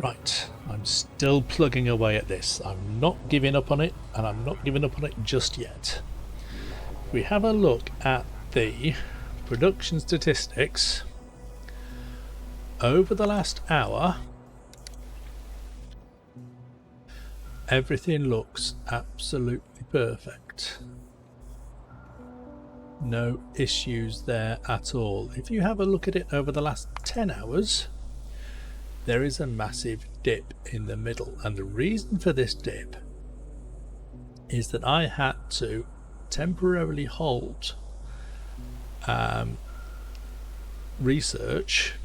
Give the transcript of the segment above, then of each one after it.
Right, I'm still plugging away at this. I'm not giving up on it, and I'm not giving up on it just yet. If we have a look at the production statistics over the last hour, everything looks absolutely perfect. No issues there at all. If you have a look at it over the last 10 hours, there is a massive dip in the middle, and the reason for this dip is that I had to temporarily halt research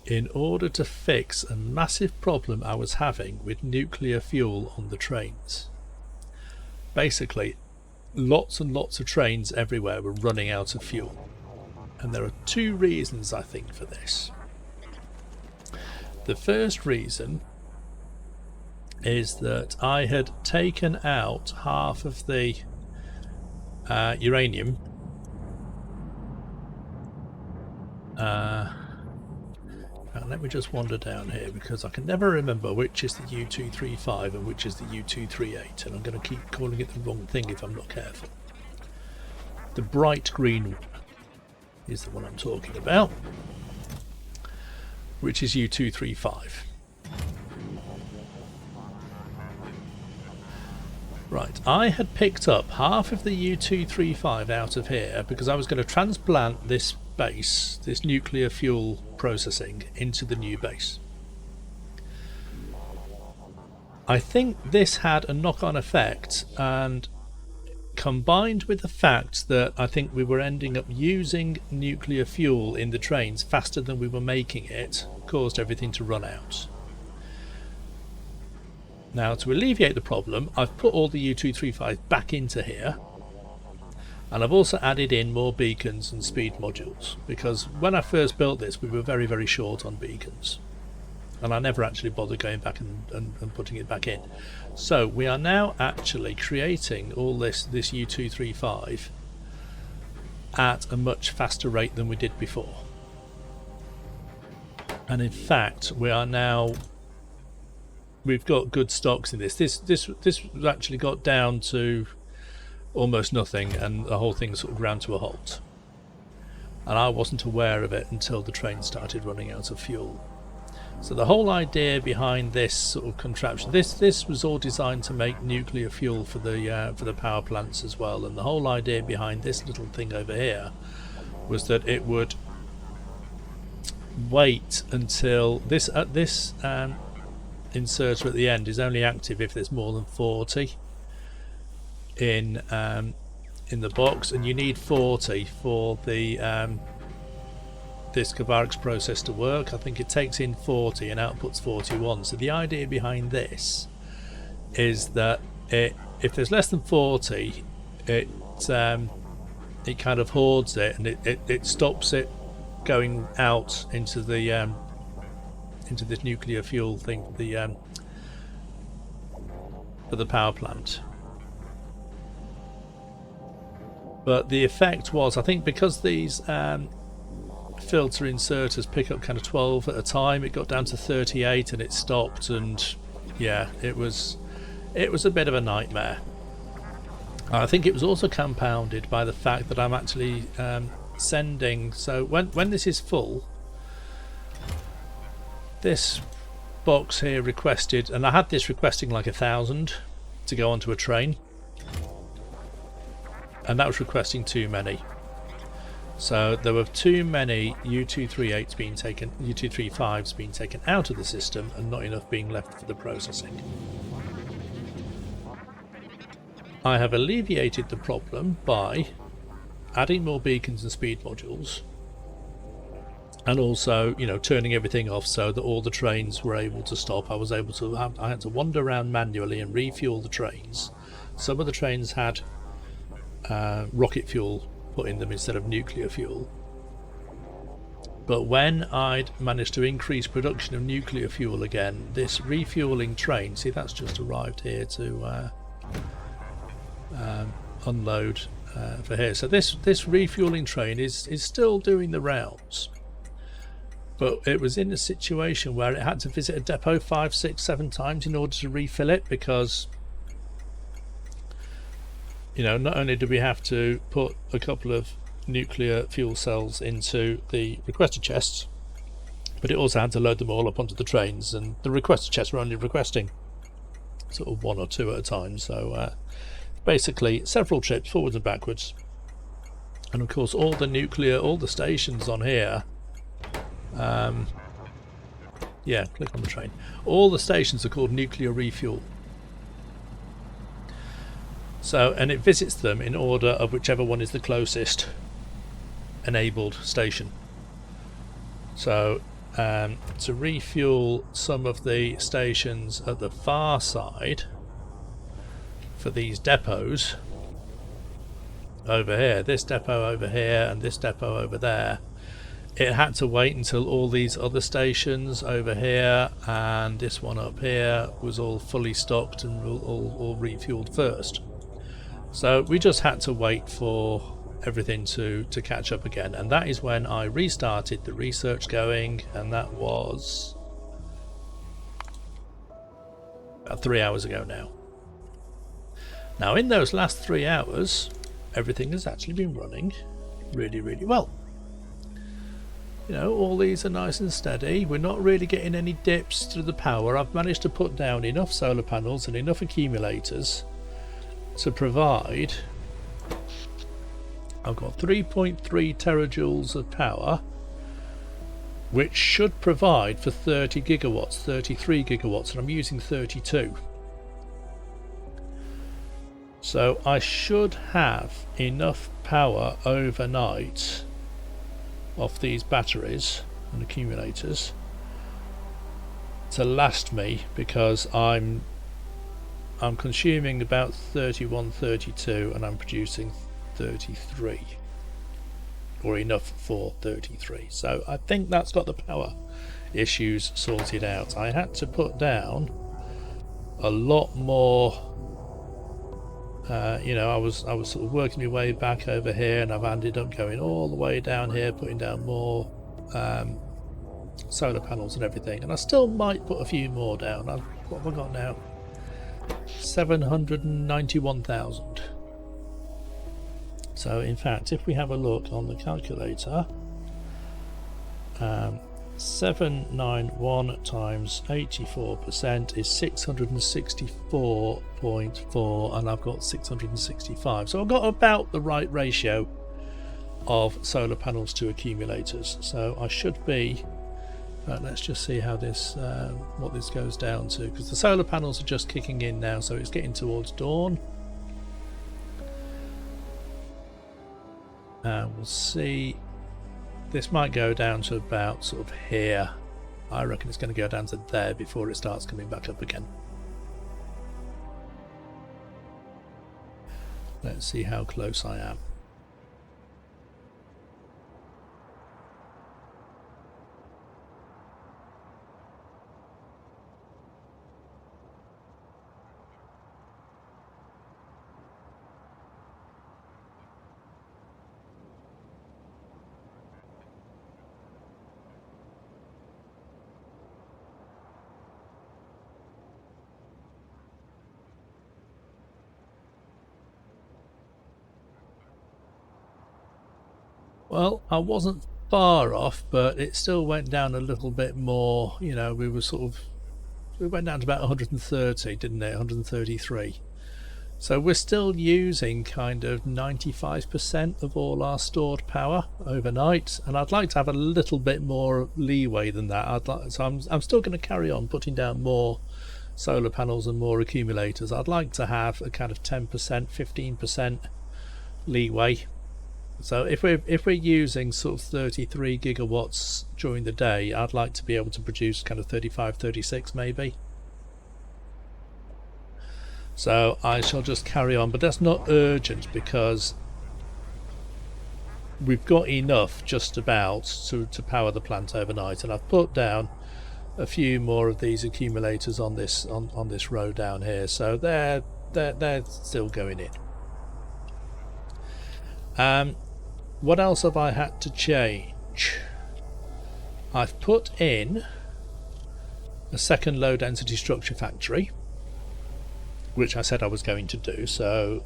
in order to fix a massive problem I was having with nuclear fuel on the trains. Basically, lots and lots of trains everywhere were running out of fuel, and there are two reasons I think for this. The first reason is that I had taken out half of the uranium let me just wander down here, because I can never remember which is the U235 and which is the U238, and I'm going to keep calling it the wrong thing if I'm not careful. The bright green one is the one I'm talking about, which is U235. Right, I had picked up half of the U235 out of here because I was going to transplant this base, this nuclear fuel processing, into the new base. I think this had a knock-on effect, and combined with the fact that I think we were ending up using nuclear fuel in the trains faster than we were making it, caused everything to run out. Now, to alleviate the problem, I've put all the U235 back into here, and I've also added in more beacons and speed modules, because when I first built this we were very, very short on beacons, and I never actually bothered going back and putting it back in. So we are now actually creating all this U235 at a much faster rate than we did before, and in fact we are now, we've got good stocks in this. This actually got down to almost nothing, and the whole thing sort of ground to a halt, and I wasn't aware of it until the train started running out of fuel. So the whole idea behind this sort of contraption, this was all designed to make nuclear fuel for the power plants as well, and the whole idea behind this little thing over here was that it would wait until this inserter at the end is only active if there's more than 40 in the box, and you need 40 for the this Kavariks process to work. I think it takes in 40 and outputs 41. So the idea behind this is that if there's less than 40, it kind of hoards it, and it stops it going out into the into this nuclear fuel thing for the power plant. But the effect was, I think because these filter inserters pick up kind of 12 at a time, it got down to 38 and it stopped, and yeah, it was a bit of a nightmare. I think it was also compounded by the fact that I'm actually sending, so when this is full, this box here requested, and I had this requesting like 1,000 to go onto a train, and that was requesting too many. So there were too many U238s being taken, U235s being taken out of the system, and not enough being left for the processing. I have alleviated the problem by adding more beacons and speed modules, and also, you know, turning everything off so that all the trains were able to stop. I had to wander around manually and refuel the trains. Some of the trains had rocket fuel put in them instead of nuclear fuel, but when I'd managed to increase production of nuclear fuel again, this refueling train, see, that's just arrived here to unload for here. So this refueling train is still doing the rounds, but it was in a situation where it had to visit a depot 5, 6, 7 times in order to refill it, because not only did we have to put a couple of nuclear fuel cells into the requester chests, but it also had to load them all up onto the trains, and the requester chests were only requesting sort of 1 or 2 at a time, so basically several trips forwards and backwards. And of course all the stations on here, yeah, click on the train, all the stations are called nuclear refuel. So, and it visits them in order of whichever one is the closest enabled station. So to refuel some of the stations at the far side for these depots over here, this depot over here and this depot over there, it had to wait until all these other stations over here and this one up here was all fully stocked and all refueled first. So we just had to wait for everything to catch up again, and that is when I restarted the research going, and that was about 3 hours ago now. Now in those last 3 hours everything has actually been running really well. All these are nice and steady. We're not really getting any dips to the power. I've managed to put down enough solar panels and enough accumulators to provide. I've got 3.3 terajoules of power, which should provide for 30 gigawatts, 33 gigawatts, and I'm using 32. So I should have enough power overnight off these batteries and accumulators to last me, because I'm consuming about 31, 32 and I'm producing 33, or enough for 33. So I think that's got the power issues sorted out. I had to put down a lot more. I was sort of working my way back over here, and I've ended up going all the way down here, putting down more solar panels and everything, and I still might put a few more down. What have I got now? 791,000. So in fact, if we have a look on the calculator, 791 times 84% is 664.4, and I've got 665. So I've got about the right ratio of solar panels to accumulators. So I should be. Let's just see how this, what this goes down to, because the solar panels are just kicking in now, so it's getting towards dawn. We'll see. This might go down to about sort of here. I reckon it's going to go down to there before it starts coming back up again. Let's see how close I am. Well, I wasn't far off, but it still went down a little bit more. We went down to about 130, didn't it? 133. So we're still using kind of 95% of all our stored power overnight, and I'd like to have a little bit more leeway than that. So I'm still going to carry on putting down more solar panels and more accumulators. I'd like to have a kind of 10%, 15% leeway. So if we're using sort of 33 gigawatts during the day, I'd like to be able to produce kind of 35, 36 maybe. So I shall just carry on, but that's not urgent because we've got enough just about to power the plant overnight, and I've put down a few more of these accumulators on this on this row down here, so they're still going in. What else have I had to change? I've put in a second low density structure factory, which I said I was going to do, so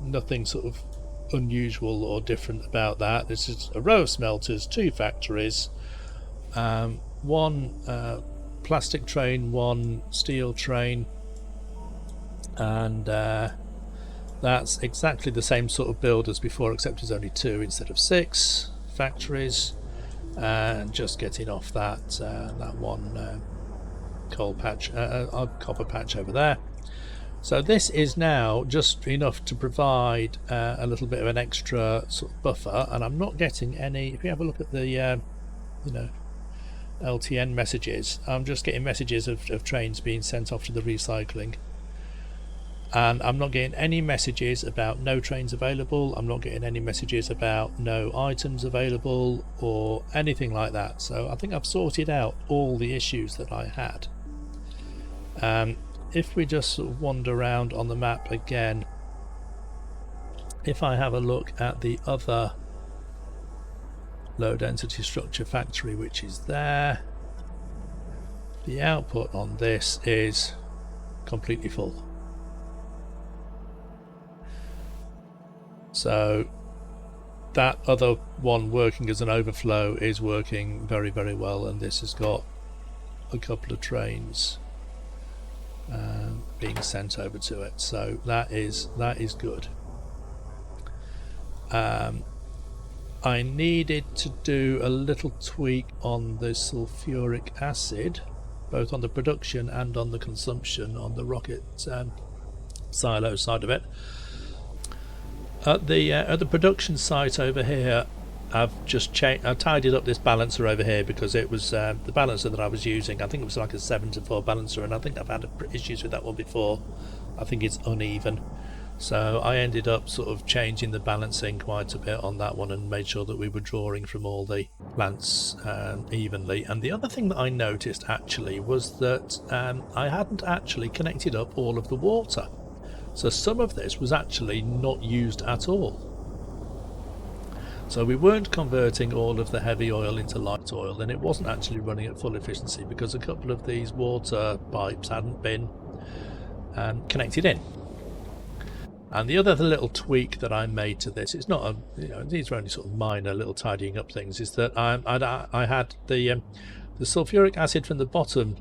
nothing sort of unusual or different about that. This is a row of smelters, 2 factories, 1 plastic train, 1 steel train, and that's exactly the same sort of build as before, except it's only 2 instead of 6 factories, and just getting off that that one coal patch, copper patch over there. So this is now just enough to provide a little bit of an extra sort of buffer, and I'm not getting any. If you have a look at the you know, LTN messages, I'm just getting messages of trains being sent off to the recycling, and I'm not getting any messages about no trains available. I'm not getting any messages about no items available or anything like that. So I think I've sorted out all the issues that I had. If we just sort of wander around on the map again, if I have a look at the other low density structure factory, which is there, the output on this is completely full. So that other one working as an overflow is working very, very well, and this has got a couple of trains being sent over to it, so that is good. I needed to do a little tweak on the sulfuric acid, both on the production and on the consumption on the rocket silo side of it. At the production site over here, I've just tidied up this balancer over here, because it was the balancer that I was using, I think it was like a 7-4 balancer, and I think I've had issues with that one before. I think it's uneven, so I ended up sort of changing the balancing quite a bit on that one and made sure that we were drawing from all the plants evenly. And the other thing that I noticed actually was that I hadn't actually connected up all of the water, so some of this was actually not used at all. So we weren't converting all of the heavy oil into light oil, and it wasn't actually running at full efficiency because a couple of these water pipes hadn't been connected in. And the other little tweak that I made to this, it's not a, you know, these are only sort of minor little tidying up things, is that I had the sulfuric acid from the bottom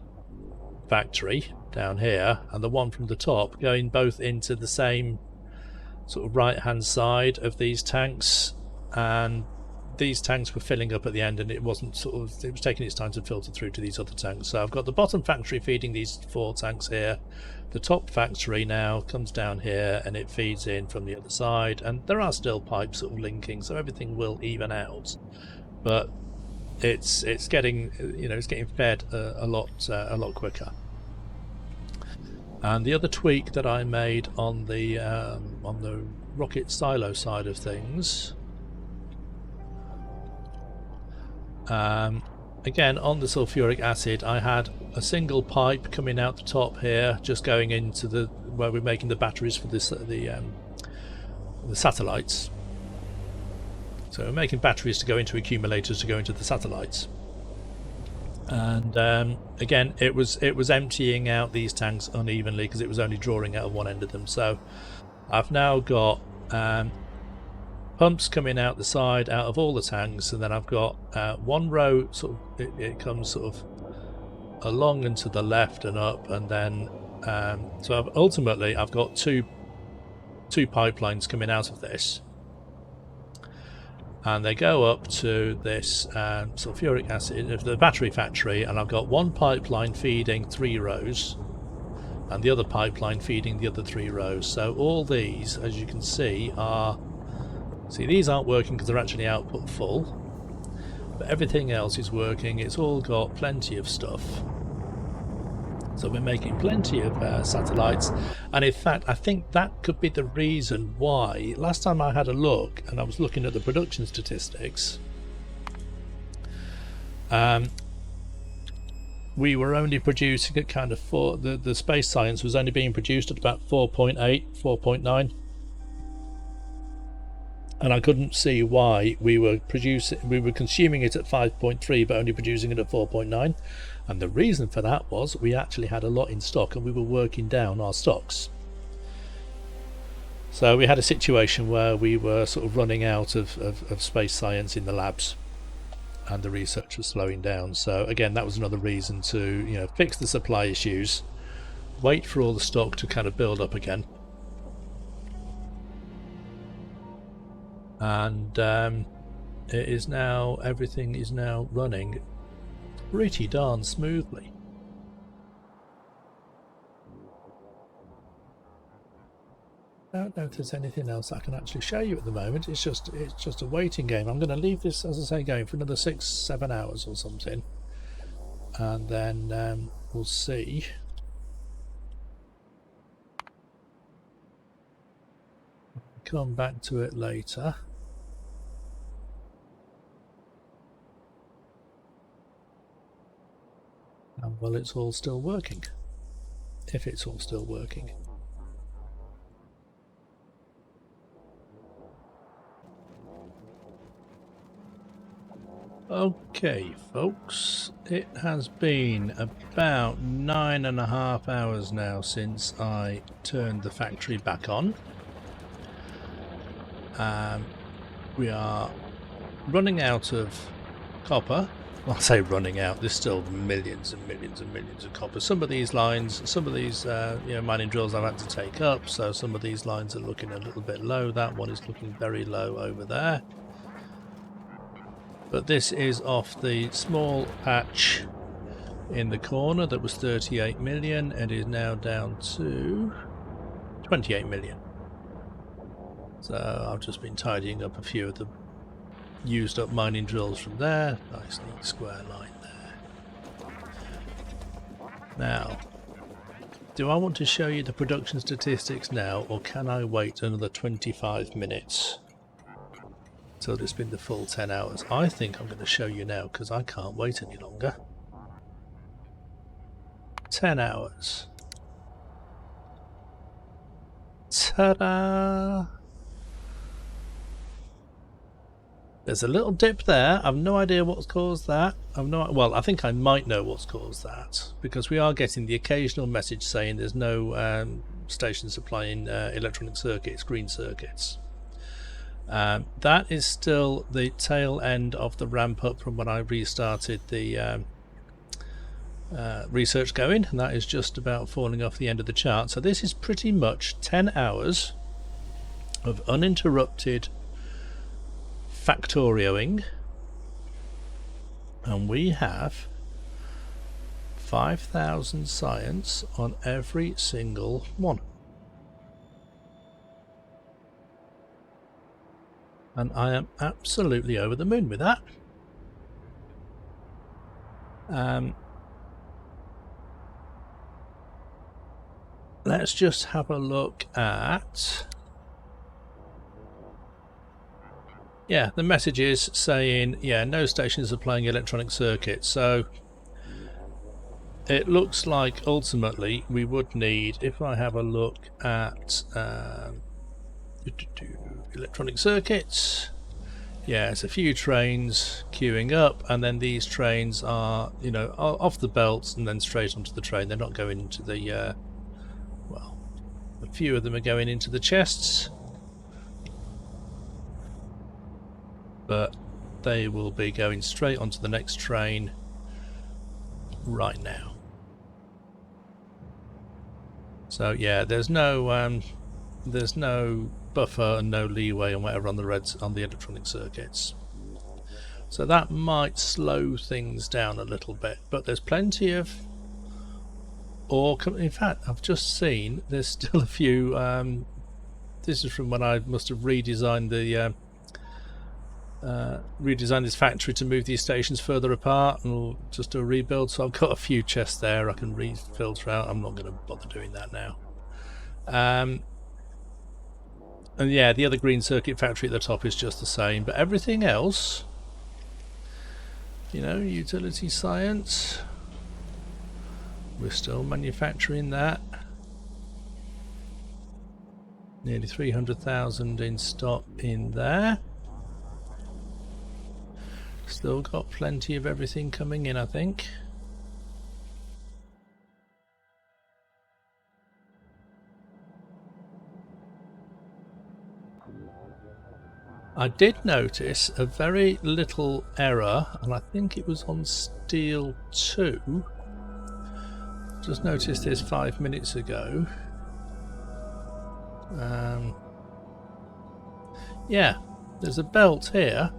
factory down here and the one from the top going both into the same sort of right hand side of these tanks, and these tanks were filling up at the end, and it wasn't sort of, it was taking its time to filter through to these other tanks. So I've got the bottom factory feeding these 4 tanks here, the top factory now comes down here and it feeds in from the other side, and there are still pipes sort of linking, so everything will even out, but it's getting, you know, it's getting fed a lot quicker. And the other tweak that I made on the rocket silo side of things, again on the sulfuric acid, I had a single pipe coming out the top here, just going into the where we're making the batteries for this the satellites. So we're making batteries to go into accumulators to go into the satellites. And again, it was emptying out these tanks unevenly because it was only drawing out of one end of them. So I've now got pumps coming out the side out of all the tanks, and then I've got one row sort of it comes sort of along and to the left and up, and then so ultimately I've got two pipelines coming out of this, and they go up to this sulfuric acid of the battery factory, and I've got one pipeline feeding 3 rows and the other pipeline feeding the other 3 rows. So all these, as you can see, these aren't working because they're actually output full, but everything else is working. It's all got plenty of stuff, so we're making plenty of satellites. And in fact, I think that could be the reason why last time I had a look and I was looking at the production statistics, we were only producing at kind of the space science was only being produced at about 4.8, 4.9. and I couldn't see why we were consuming it at 5.3 but only producing it at 4.9. And the reason for that was we actually had a lot in stock and we were working down our stocks. So we had a situation where we were sort of running out of space science in the labs, and the research was slowing down. So again, that was another reason to fix the supply issues, wait for all the stock to kind of build up again, and everything is now running pretty darn smoothly. I don't know if there's anything else I can actually show you at the moment. It's just a waiting game. I'm going to leave this, as I say, going for another 6-7 hours or something, and then we'll see. Come back to it later. And well, it's all still working. If it's all still working. Okay, folks, it has been about 9.5 hours now since I turned the factory back on. We are running out of copper. Well, I say running out, there's still millions and millions and millions of copper. Some of these lines, some of these mining drills I've had to take up, so some of these lines are looking a little bit low. That one is looking very low over there. But this is off the small patch in the corner that was 38 million and is now down to 28 million. So I've just been tidying up a few of the used up mining drills from there. Nice neat square line there. Now, do I want to show you the production statistics now, or can I wait another 25 minutes? So it's been the full 10 hours. I think I'm going to show you now because I can't wait any longer. 10 hours. Ta-da! There's a little dip there. I've no idea what's caused that. Well, I think I might know what's caused that, because we are getting the occasional message saying there's no station supplying electronic circuits, green circuits. That is still the tail end of the ramp up from when I restarted the research going, and that is just about falling off the end of the chart. So this is pretty much 10 hours of uninterrupted Factorioing, and we have 5,000 science on every single one. And I am absolutely over the moon with that. Let's just have a look at... Yeah, the message is saying, yeah, no stations are playing electronic circuits. So it looks like ultimately we would need, if I have a look at electronic circuits, yeah, it's a few trains queuing up, and then these trains are, off the belts and then straight onto the train. They're not going into the, well, a few of them are going into the chests, but they will be going straight onto the next train right now. So yeah, there's no buffer and no leeway and whatever on the electronic circuits. So that might slow things down a little bit, but there's plenty of ore. In fact, I've just seen there's still a few. This is from when I must have redesigned this factory to move these stations further apart and just do a rebuild. So I've got a few chests there I can refilter out. I'm not going to bother doing that now. And yeah, the other green circuit factory at the top is just the same, but everything else, utility science, we're still manufacturing that. Nearly 300,000 in stock in there. Still got plenty of everything coming in, I think. I did notice a very little error, and I think it was on steel 2. Just noticed this 5 minutes ago. Yeah, there's a belt here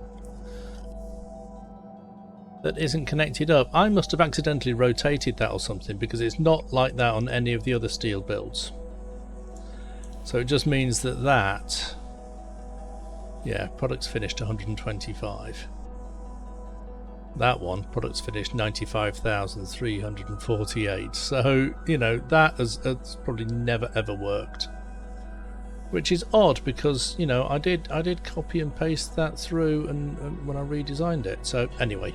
that isn't connected up. I must have accidentally rotated that or something, because it's not like that on any of the other steel builds. So it just means that yeah, products finished 125. That one, products finished 95,348. So, you know, that has probably never ever worked. Which is odd, because, you know, I did copy and paste that through and when I redesigned it. So anyway,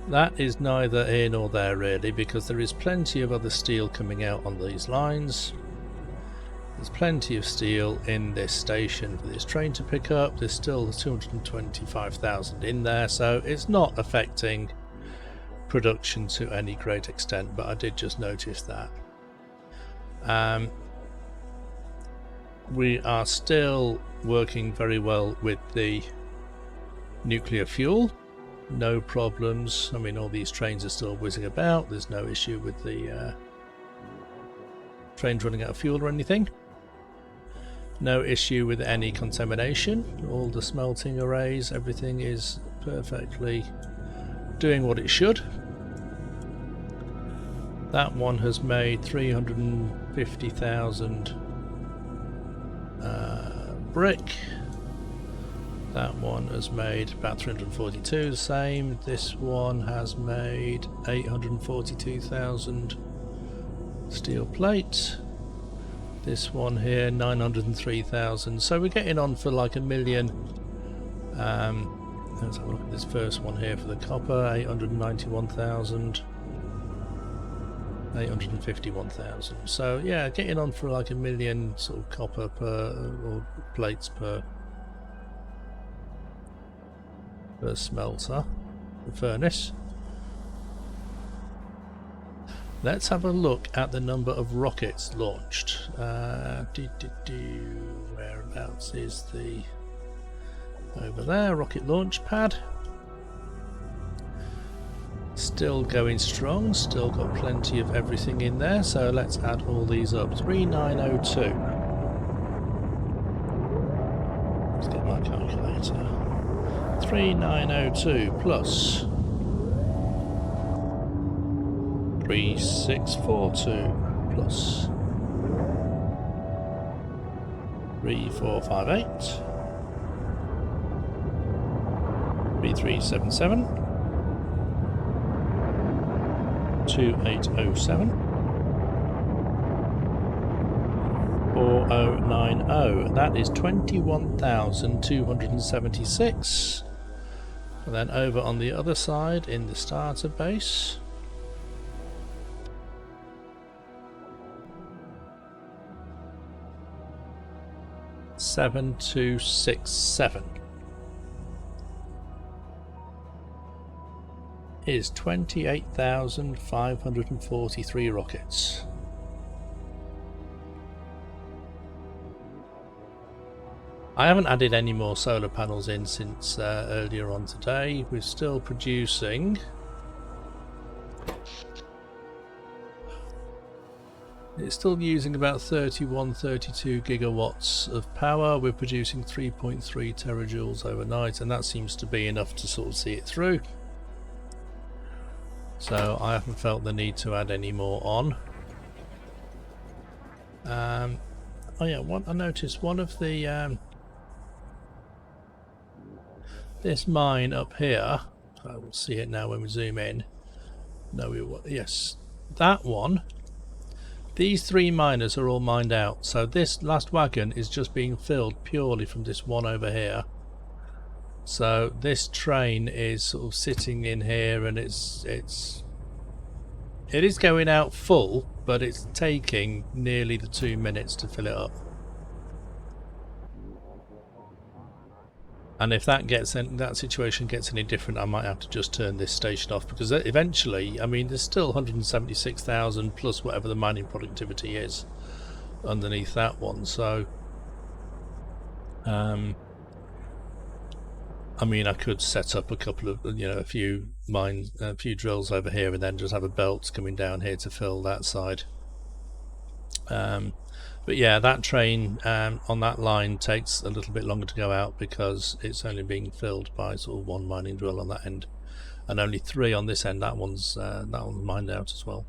that is neither here nor there really, because there is plenty of other steel coming out on these lines. There's plenty of steel in this station for this train to pick up. There's still 225,000 in there, so it's not affecting production to any great extent, but I did just notice that. We are still working very well with the nuclear fuel. No problems. I mean, all these trains are still whizzing about. There's no issue with the trains running out of fuel or anything. No issue with any contamination. All the smelting arrays, everything is perfectly doing what it should. That one has made 350,000 brick. That one has made about 342, the same. This one has made 842,000 steel plate. This one here, 903,000. So we're getting on for like 1 million. Let's have a look at this first one here for the copper, 891,000. 851,000. So yeah, getting on for like 1 million sort of copper per, or plates per smelter, the furnace. Let's have a look at the number of rockets launched. Whereabouts is the... over there, rocket launch pad. Still going strong, still got plenty of everything in there, so let's add all these up. 3902. Let's get my calculator. 3902 plus 3642 plus 3458 3377 2807 4090. That is 21,276. And then over on the other side in the starter base, $7,267 is 28,543 rockets. I haven't added any more solar panels in since earlier on today. We're still producing it's still using about 32 gigawatts of power. We're producing 3.3 terajoules overnight, and that seems to be enough to sort of see it through. So I haven't felt the need to add any more on. Oh yeah, I noticed one of the this mine up here, I will see it now when we zoom in. No, yes, that one. These 3 miners are all mined out, so this last wagon is just being filled purely from this one over here. So this train is sort of sitting in here, and it is going out full, but it's taking nearly the 2 minutes to fill it up. And if that situation gets any different, I might have to just turn this station off, because eventually, I mean, there's still 176,000 plus whatever the mining productivity is underneath that one. So I mean, I could set up a couple of, a few drills over here, and then just have a belt coming down here to fill that side. But yeah, that train on that line takes a little bit longer to go out, because it's only being filled by sort of one mining drill on that end, and only 3 on this end. That one's mined out as well.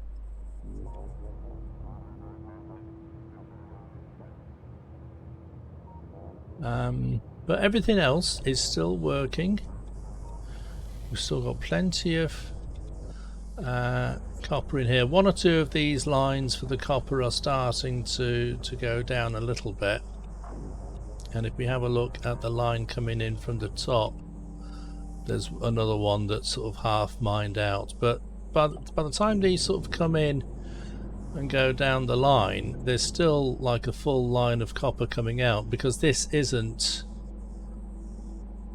But everything else is still working. We've still got plenty of copper in here. 1 or 2 of these lines for the copper are starting to go down a little bit, and if we have a look at the line coming in from the top, there's another one that's sort of half mined out. But by the time these sort of come in and go down the line, there's still like a full line of copper coming out, because this isn't,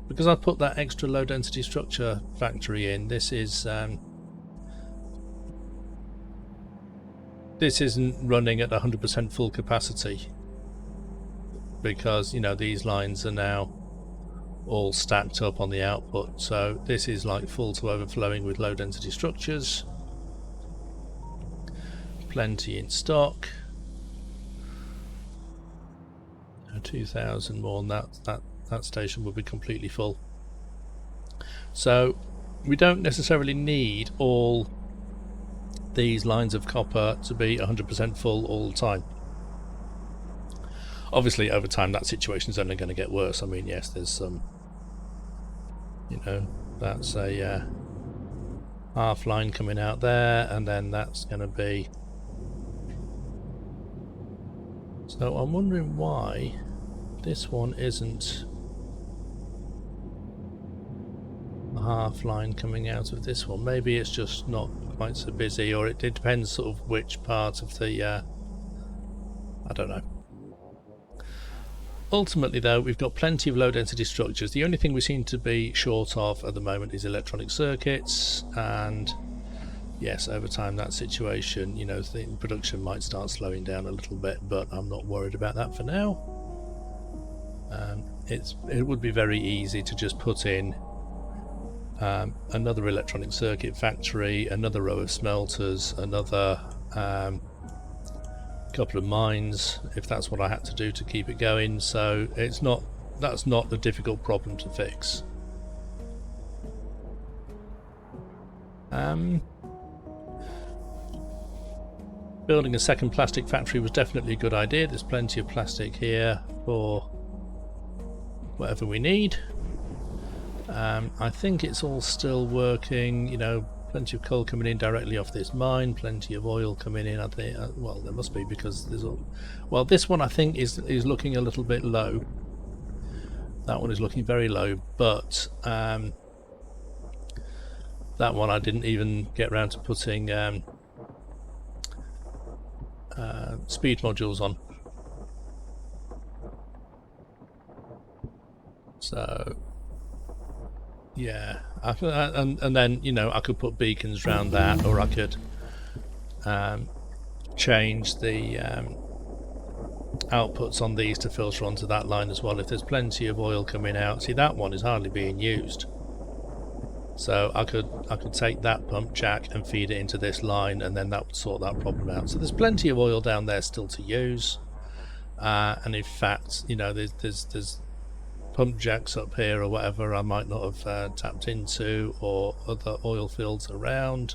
because I put that extra low density structure factory in. This isn't running at 100% full capacity, because these lines are now all stacked up on the output. So this is like full to overflowing with low density structures. Plenty in stock. 2,000 more, and that station will be completely full. So we don't necessarily need all these lines of copper to be 100% full all the time. Obviously, over time, that situation is only going to get worse. I mean, yes, there's some, that's a half line coming out there, and then that's going to be. So I'm wondering why this one isn't a half line coming out of this one. Maybe it's just not quite so busy, or it depends sort of which part of the I don't know. Ultimately though, we've got plenty of low density structures. The only thing we seem to be short of at the moment is electronic circuits, and yes, over time that situation, the production might start slowing down a little bit, but I'm not worried about that for now. It would be very easy to just put in another electronic circuit factory, another row of smelters, another couple of mines, if that's what I had to do to keep it going. So that's not a difficult problem to fix. Building a second plastic factory was definitely a good idea. There's plenty of plastic here for whatever we need. I think it's all still working. Plenty of coal coming in directly off this mine, plenty of oil coming in. I think, well, there must be, because there's all. Well, this one I think is looking a little bit low. That one is looking very low, but that one I didn't even get around to putting speed modules on. So yeah, and then I could put beacons around that, or I could change the outputs on these to filter onto that line as well. If there's plenty of oil coming out, see, that one is hardly being used, so I could take that pump jack and feed it into this line, and then that would sort that problem out. So there's plenty of oil down there still to use, and in fact, there's pump jacks up here or whatever I might not have tapped into, or other oil fields around,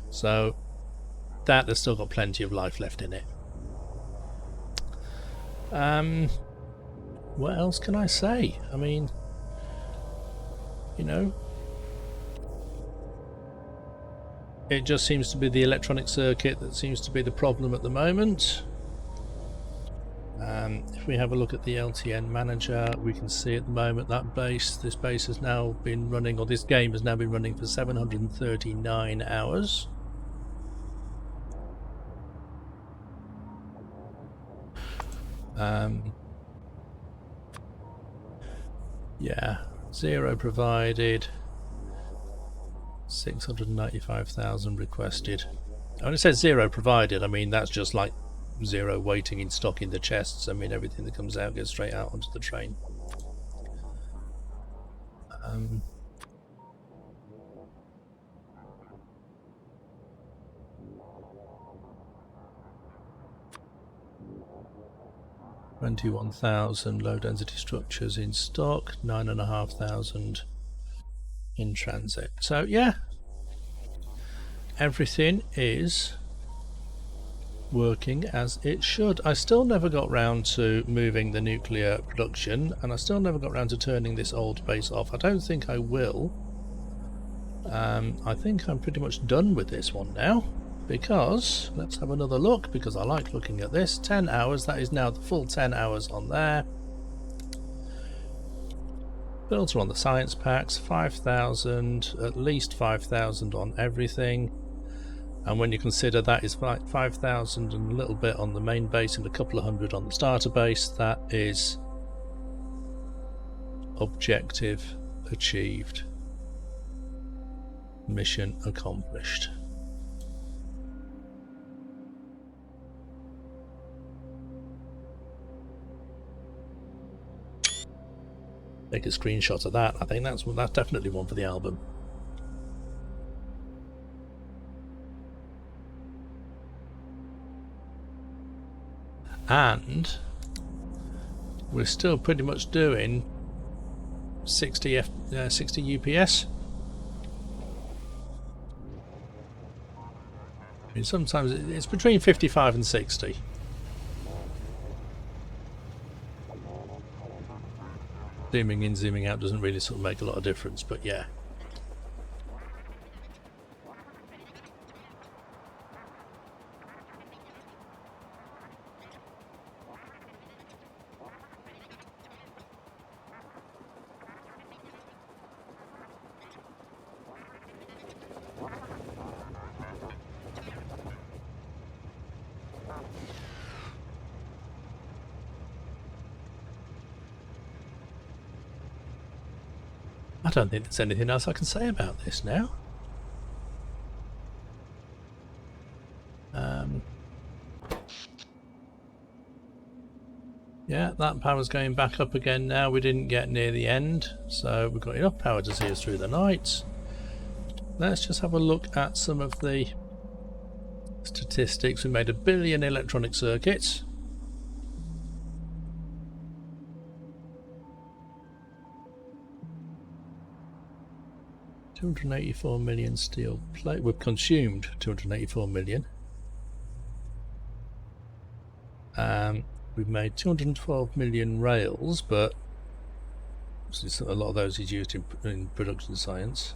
so that there's still got plenty of life left in it. What else can I say? I mean, it just seems to be the electronic circuit that seems to be the problem at the moment. If we have a look at the LTN Manager, we can see at the moment that this base has now been running, or this game has now been running for 739 hours. Yeah, 0 provided, 695,000 requested. When it says 0 provided, I mean that's just like 0 waiting in stock in the chests. I mean everything that comes out goes straight out onto the train. 21,000 low density structures in stock, 9,500 in transit. So yeah, everything is working as it should. I still never got round to moving the nuclear production, and I still never got round to turning this old base off. I don't think I will. I think I'm pretty much done with this one now, because let's have another look, because I like looking at this. 10 hours, that is now the full 10 hours on there. Filter on the science packs, 5,000, at least 5,000 on everything. And when you consider that is 5,000 and a little bit on the main base and a couple of hundred on the starter base, that is objective achieved. Mission accomplished. Take a screenshot of that. I think that's definitely one for the album. And we're still pretty much doing 60 UPS. I mean, sometimes it's between 55 and 60. Zooming in, zooming out doesn't really sort of make a lot of difference, but yeah. I don't think there's anything else I can say about this now. Yeah, that power's going back up again now. We didn't get near the end, so we've got enough power to see us through the night. Let's just have a look at some of the statistics. We made 1 billion electronic circuits. $284 million steel plate. We've consumed 284 million. We've made 212 million rails, but a lot of those is used in production science.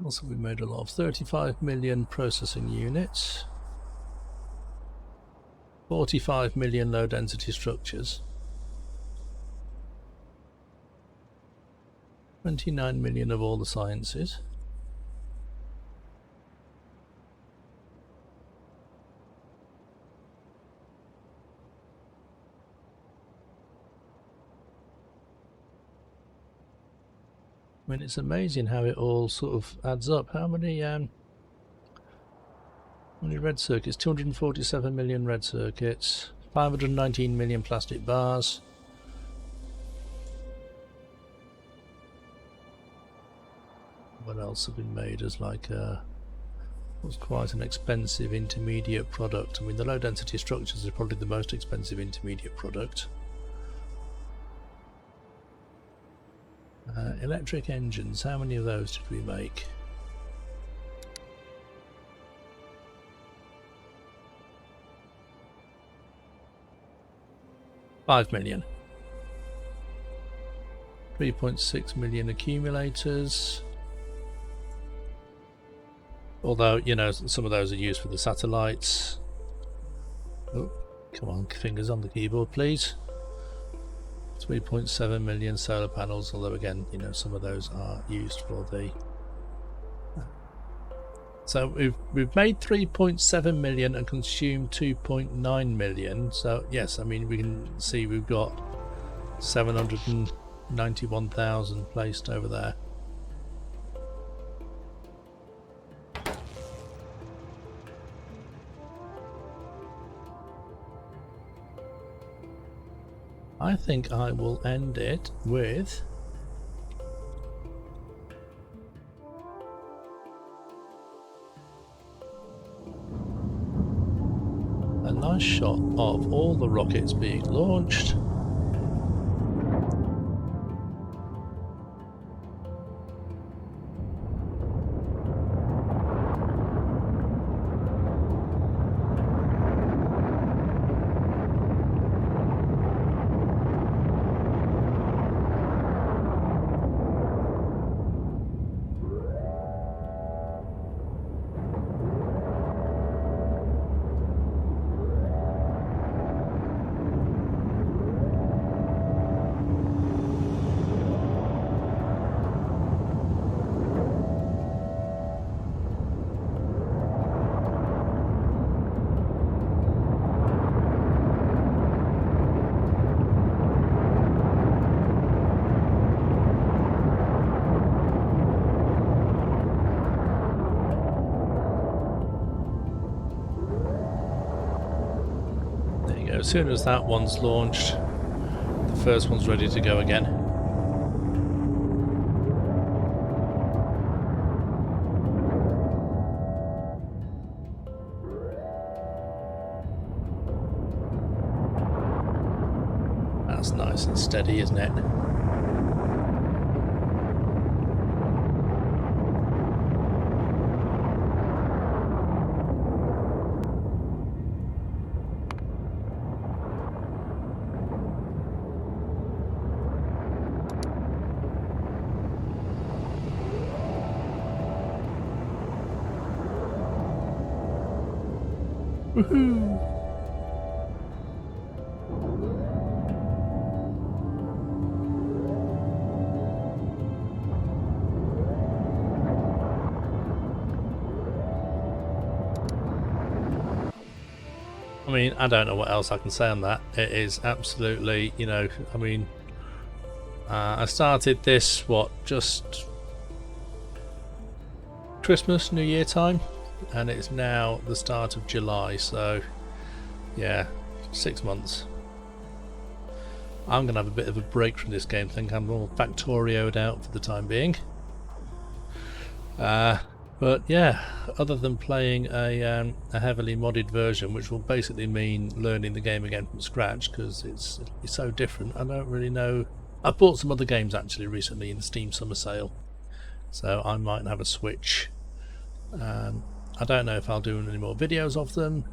Also, we made a lot of 35 million processing units. 45 million low density structures, 29 million of all the sciences, I mean, it's amazing how it all sort of adds up. How many red circuits? 247 million red circuits, 519 million plastic bars. What else have been made as like was quite an expensive intermediate product? I mean, the low density structures are probably the most expensive intermediate product. Electric engines, how many of those did we make? 5 million. 3.6 million accumulators. Although, you know, some of those are used for the satellites. Oh, come on, fingers on the keyboard, please. 3.7 million solar panels, although again, you know, some of those are used for the So we've made 3.7 million and consumed 2.9 million. So yes, I mean we can see we've got 791,000 placed over there. I think I will end it with a nice shot of all the rockets being launched. As soon as that one's launched, the first one's ready to go again. That's nice and steady, isn't it? Woohoo! I mean, I don't know what else I can say on that. It is absolutely, you know, I mean, I started this, what, just Christmas, New Year time, and it's now the start of July, so yeah, 6 months. I'm going to have a bit of a break from this game. I think I'm all Factorio'd out for the time being. But yeah, other than playing a heavily modded version, which will basically mean learning the game again from scratch because it's so different, I don't really know. I bought some other games actually recently in the Steam Summer Sale, so I might have a switch. I don't know if I'll do any more videos of them.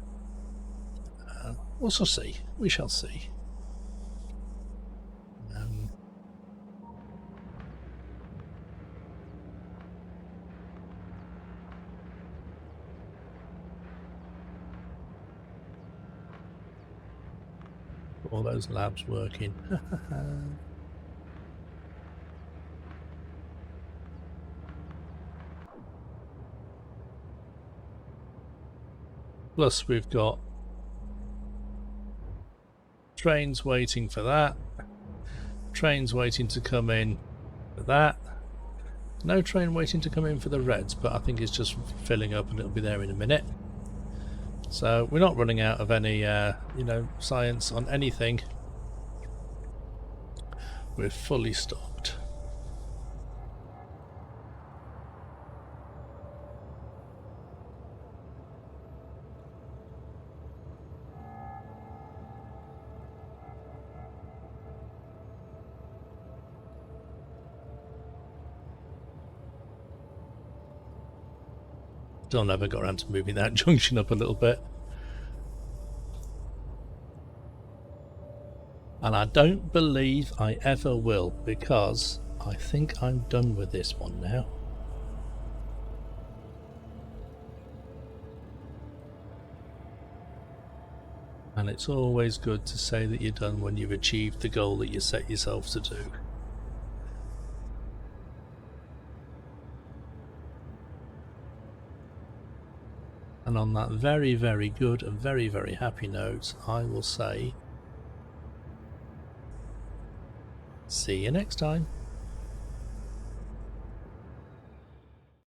We'll see. We shall see. All those labs working. Plus we've got trains waiting for that, trains waiting to come in for that, no train waiting to come in for the reds, but I think it's just filling up and it'll be there in a minute. So we're not running out of any you know, science on anything. We're fully stocked. Still never got around to moving that junction up a little bit. And I don't believe I ever will, because I think I'm done with this one now. And it's always good to say that you're done when you've achieved the goal that you set yourself to do. And on that very, very good and very, very happy note, I will say, see you next time.